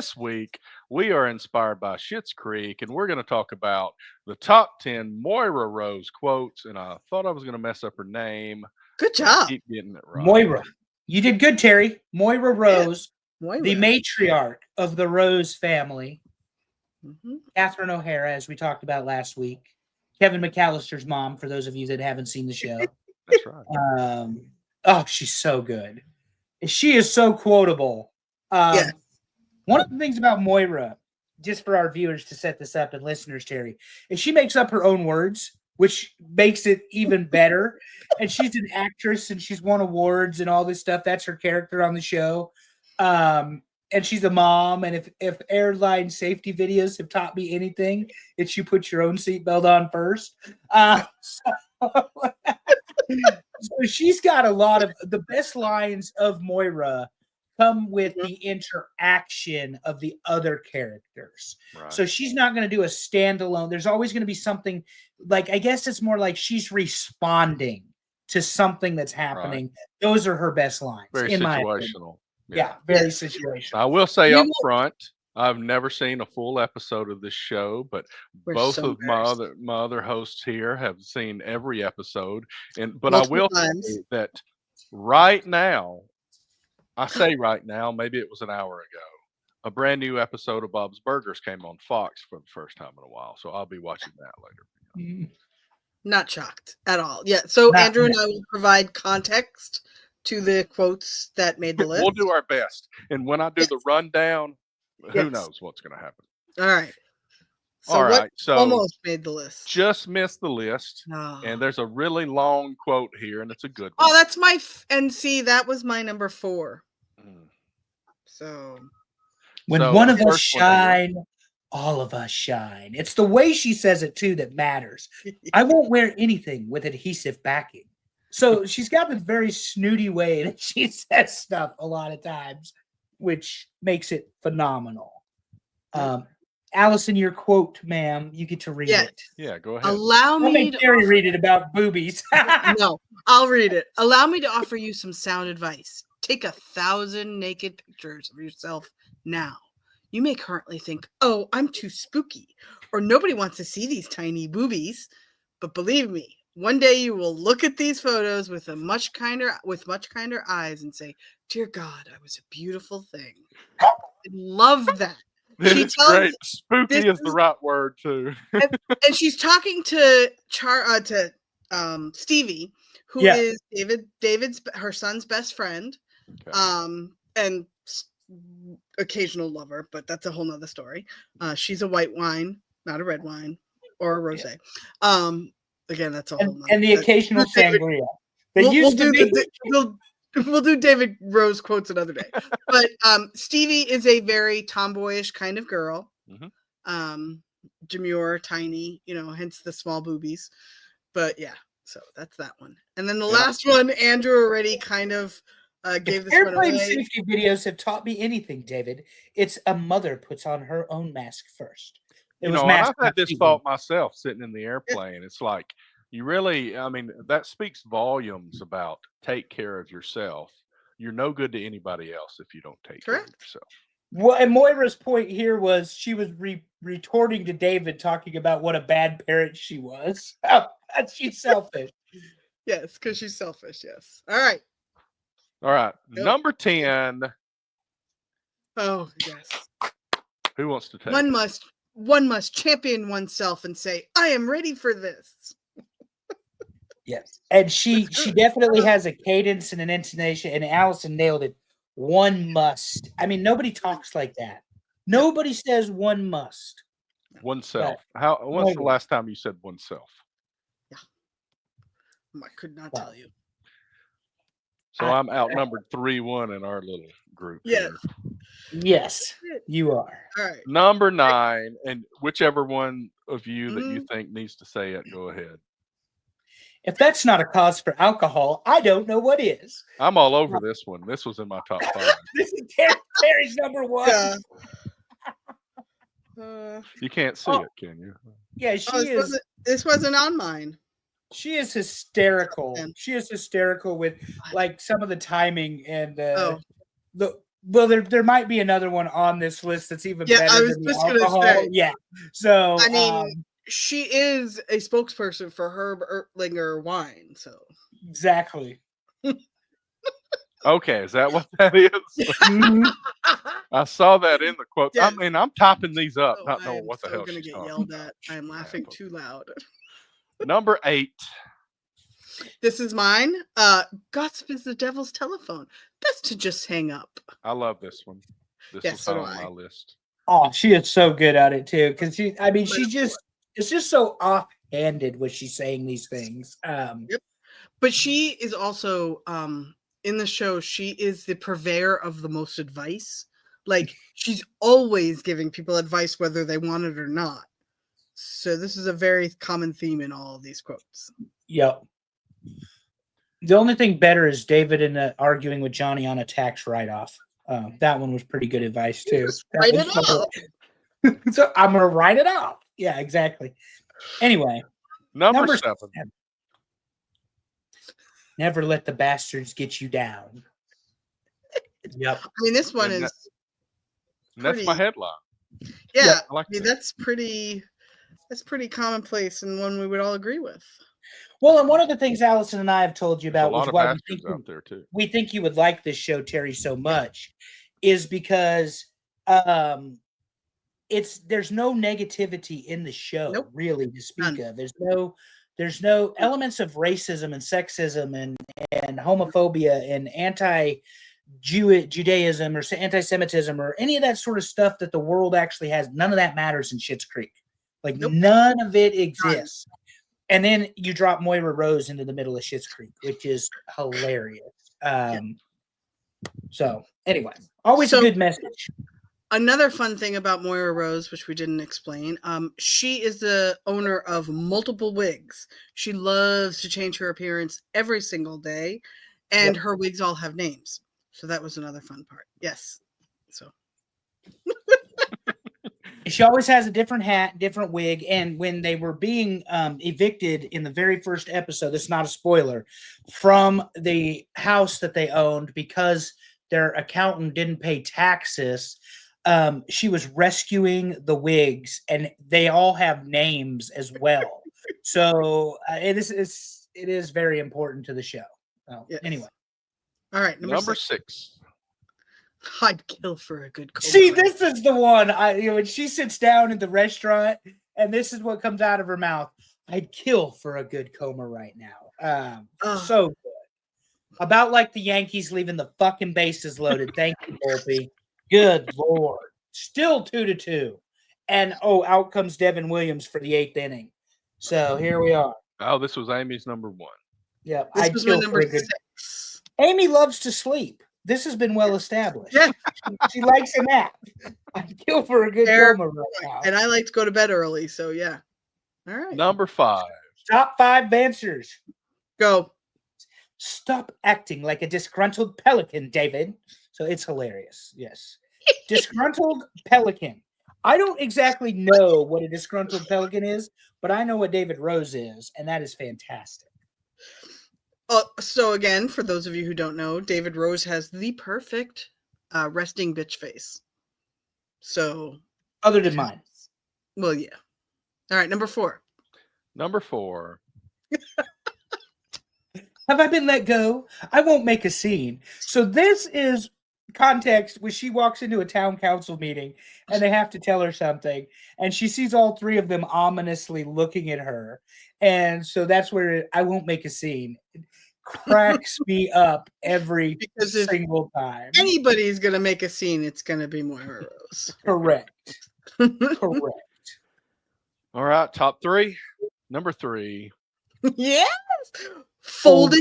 this week we are inspired by Schitt's Creek, and we're going to talk about the top 10 Moira Rose quotes. And I thought I was going to mess up her name, Good but I job. keep getting it right. Moira. You did good, Terry. Moira Rose, Moira. the matriarch of the Rose family. Mhm. Catherine O'Hara, as we talked about last week. Kevin McAllister's mom, for those of you that haven't seen the show. That's right. Oh, she's so good. She is so quotable. Yes. One of the things about Moira, just for our viewers to set this up and listeners, Terry, is she makes up her own words, which makes it even better. And she's an actress and she's won awards and all this stuff. That's her character on the show. And she's a mom. And if airline safety videos have taught me anything, it's you put your own seatbelt on first. So she's got a lot of the best lines of Moira come with the interaction of the other characters. Right. So she's not going to do a standalone. There's always going to be something like, I guess it's more like she's responding to something that's happening. Right. Those are her best lines. Very situational. Yeah, very situational. I will say up front, I've never seen a full episode of this show, but both of my other hosts here have seen every episode. But I will say that right now, I say right now, maybe it was an hour ago, a brand new episode of Bob's Burgers came on Fox for the first time in a while. So I'll be watching that later. Not shocked at all. Yeah. So Andrew and I will provide context to the quotes that made the list. We'll do our best. And when I do the rundown, who knows what's going to happen. All right. So all right. So almost made the list. Just missed the list. Oh. And there's a really long quote here, and it's a good one. Oh, that's my and see, that was my number 4. So when one of us shine, all of us shine. It's the way she says it too that matters. I won't wear anything with adhesive backing. So she's got this very snooty way that she says stuff a lot of times, which makes it phenomenal. Allison, your quote, ma'am, you get to read it. Yeah, go ahead. Allow me to read it about boobies. No, I'll read it. Allow me to offer you some sound advice. Take 1,000 naked pictures of yourself now. You may currently think, oh, I'm too spooky, or nobody wants to see these tiny boobies. But believe me, one day you will look at these photos with much kinder eyes and say, dear God, I was a beautiful thing. I love that. It's great. Spooky is the right word too. and she's talking to Stevie, who is David's her son's best friend, and occasional lover, but that's a whole nother story. She's a white wine, not a red wine or a rosé. Again, that's a whole nother. And the occasional sangria. We'll do David Rose quotes another day. But Stevie is a very tomboyish kind of girl. Demure, tiny, hence the small boobies. But yeah, so that's that one. And then the last one, Andrew already kind of gave this one away. Airplane safety videos have taught me anything, David. It's a mother puts on her own mask first. I've had this thought myself sitting in the airplane. It's like, you really, that speaks volumes about take care of yourself. You're no good to anybody else if you don't take care of yourself. Well, and Moira's point here was she was retorting to David, talking about what a bad parent she was. She's selfish. Yes, because she's selfish. Yes. All right. Go. Number 10. Oh, yes. Who wants to take One must champion oneself and say, I am ready for this. Yes. And she definitely has a cadence and an intonation, and Allison nailed it. One must. Nobody talks like that. Nobody says one must. Oneself. When's the last time you said oneself? Yeah. I could not tell you. So I'm outnumbered 3-1 in our little group. Yes. Yes, you are. All right. Number 9, and whichever one of you that you think needs to say it, go ahead. If that's not a cause for alcohol, I don't know what is. I'm all over this one. This was in my top 5. This is Terry's number 1. Yeah. You can't see it, can you? Yeah, this wasn't on mine. She is hysterical. She is hysterical with like some of the timing and Well, there might be another one on this list that's even better I was than just the alcohol. gonna say. Yeah. So I mean, she is a spokesperson for Herb Ertlinger wine, so exactly. Okay, is that what that is? Mhm. I saw that in the quote. Yes. I mean, I'm typing these up, Oh, not I knowing am what the so hell gonna she's get talking yelled about. at. I am laughing too loud. Number 8. This is mine. Gossip is the devil's telephone. Best to just hang up. I love this one. This Yes, was so high do on I. my list. Oh, she is so good at it too. Because But it's just so offhanded when she's saying these things. Yep. But she is also in the show, she is the purveyor of the most advice. Like she's always giving people advice whether they want it or not. So this is a very common theme in all of these quotes. Yep. The only thing better is David arguing with Johnny on a tax write-off. That one was pretty good advice too. Just write it off. So I'm gonna write it off. Yeah, exactly. Anyway, Number 7. Never let the bastards get you down. Yep. I mean, this one And is that's my headline. Yeah, Yep. I like I mean, that. that's pretty commonplace and one we would all agree with. Well, and one of the things Allison and I have told you There's a about, lot which of why bastards out there too. we think you would like this show, Terry, so much, is because there's no negativity in the show, Nope. really, to speak None. of. There's no elements of racism and sexism and homophobia and Judaism or anti-Semitism or any of that sort of stuff that the world actually has. None of that matters in Schitt's Creek. Like Nope. none of it exists. And then you drop Moira Rose into the middle of Schitt's Creek, which is hilarious. So anyway, always a good message. Another fun thing about Moira Rose, which we didn't explain, she is the owner of multiple wigs. She loves to change her appearance every single day, and her wigs all have names. So that was another fun part. Yes. So she always has a different hat, different wig. And when they were being evicted in the very first episode, this is not a spoiler, from the house that they owned because their accountant didn't pay taxes, she was rescuing the wigs, and they all have names as well. So it is very important to the show. Anyway. All right, number 6. I'd kill for a good coma. See, this is the one. When she sits down in the restaurant, and this is what comes out of her mouth. I'd kill for a good coma right now. So good. About like the Yankees leaving the fucking bases loaded. Thank you, Volpe. Good Lord. Still 2-2. And out comes Devin Williams for the 8th inning. So here we are. Oh, this was Amy's number 1. Yeah, this was my number 6. Amy loves to sleep. This has been well established. Yeah. She likes a nap. I'd kill for a good coma right now. And I like to go to bed early, so yeah. All right. Number 5. Top 5 answers. Go. Stop acting like a disgruntled pelican, David. So it's hilarious. Yes. Disgruntled pelican. I don't exactly know what a disgruntled pelican is, but I know what David Rose is, and that is fantastic. So again, for those of you who don't know, David Rose has the perfect resting bitch face. So other than mine. Well, yeah. All right, number 4. Number 4. Have I been let go? I won't make a scene. So this is context when she walks into a town council meeting and they have to tell her something, and she sees all 3 of them ominously looking at her. And so that's where I won't make a scene. It cracks me up every single time. Anybody's going to make a scene, it's going to be Moira Rose. Correct. Correct. All right, top 3. Number 3. Yes. Folded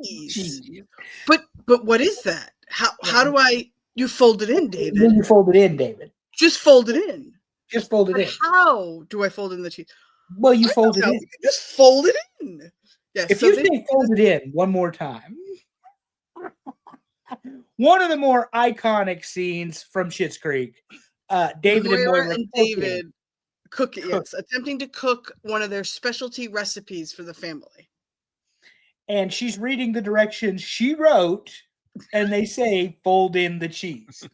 cheese. But what is that? How do you fold it in, David? You fold it in, David. Just fold it in. Just fold it in. How do I fold in the cheese? Well, you fold it in. Just fold it in. Yes. If you say fold it in one more time. One of the more iconic scenes from Schitt's Creek. David and Moira cooking. Yes, attempting to cook one of their specialty recipes for the family. And she's reading the directions she wrote and they say, fold in the cheese.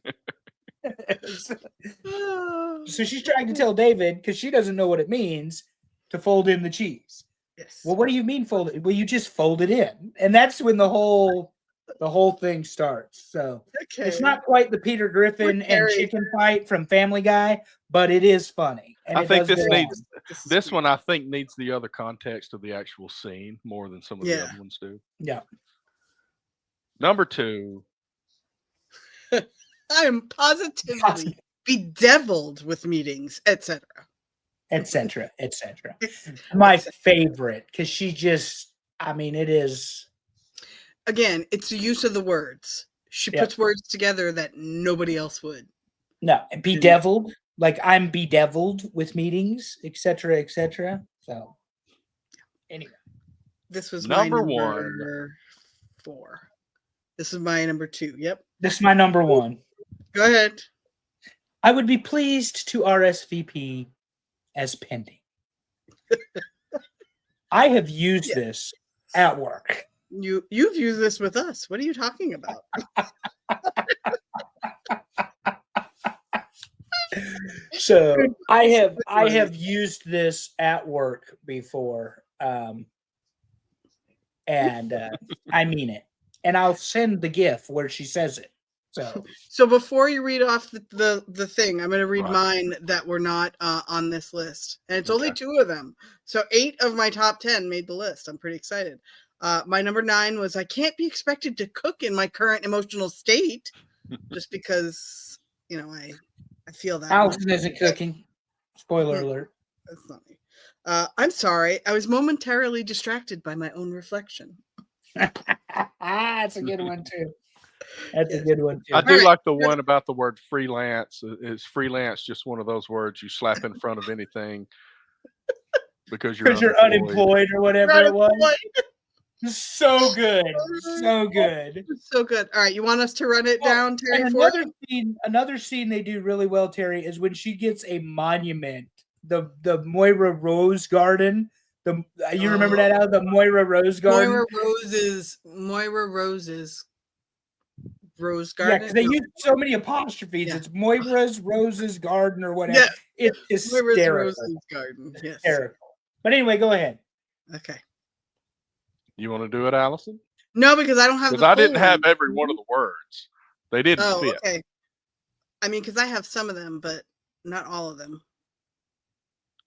So she's trying to tell David, because she doesn't know what it means, to fold in the cheese. Yes. Well, what do you mean fold it? Well, you just fold it in. And that's when the whole thing starts. So it's not quite the Peter Griffin and chicken fight from Family Guy, but it is funny. And I think this needs this one. I think needs the other context of the actual scene more than some of the other ones do. Yeah. Number 2. I am positively bedeviled with meetings, etc. Etc. Etc. My favorite, because she just, I mean, it is. Again, it's the use of the words. She puts words together that nobody else would. No, bedeviled. Like, I'm bedeviled with meetings, etc. etc. So, anyway. This was number my one. number 4. This is my number 2. Yep. This is my number 1. Go ahead. I would be pleased to RSVP as pending. I have used this at work. You've used this with us. What are you talking about? So I have used this at work before, and I mean it. And I'll send the GIF where she says it. So before you read off the thing, I'm going to read mine that were not on this list, and it's only 2 of them. So 8 of my top 10 made the list. I'm pretty excited. My number 9 was I can't be expected to cook in my current emotional state, just because I feel that. Allison isn't cooking. Spoiler alert. That's not me. I'm sorry. I was momentarily distracted by my own reflection. That's a good one too. That's a good one too. I do like the one about the word freelance. Is freelance just one of those words you slap in front of anything because you're unemployed or whatever it was? So good. So good. So good. All right. You want us to run it down, Terry? And another scene they do really well, Terry, is when she gets a monument, the Moira Rose Garden. You remember that out of the Moira Rose Garden? Moira Rose's Rose Garden. Yeah, because they use so many apostrophes. Yeah. It's Moira's Rose's Garden or whatever. Yeah. It's hysterical. Moira's Rose's Garden. Yes. Hysterical. But anyway, go ahead. Okay. You want to do it, Allison? No, because I don't have. Because I didn't have every one of the words. They didn't fit. Okay. I mean, because I have some of them, but not all of them.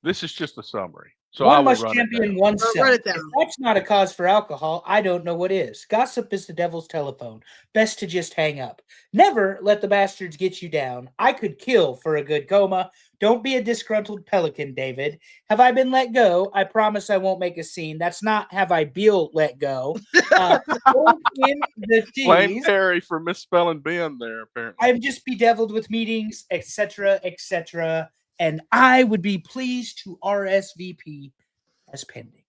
This is just a summary. So one must champion oneself. Write it down. If that's not a cause for alcohol, I don't know what is. Gossip is the devil's telephone. Best to just hang up. Never let the bastards get you down. I could kill for a good coma. Don't be a disgruntled pelican, David. Have I been let go? I promise I won't make a scene. That's not have I been let go. In the blame Terry for misspelling Ben there, apparently. I'm just bedeviled with meetings, etc., etc., and I would be pleased to RSVP as pending.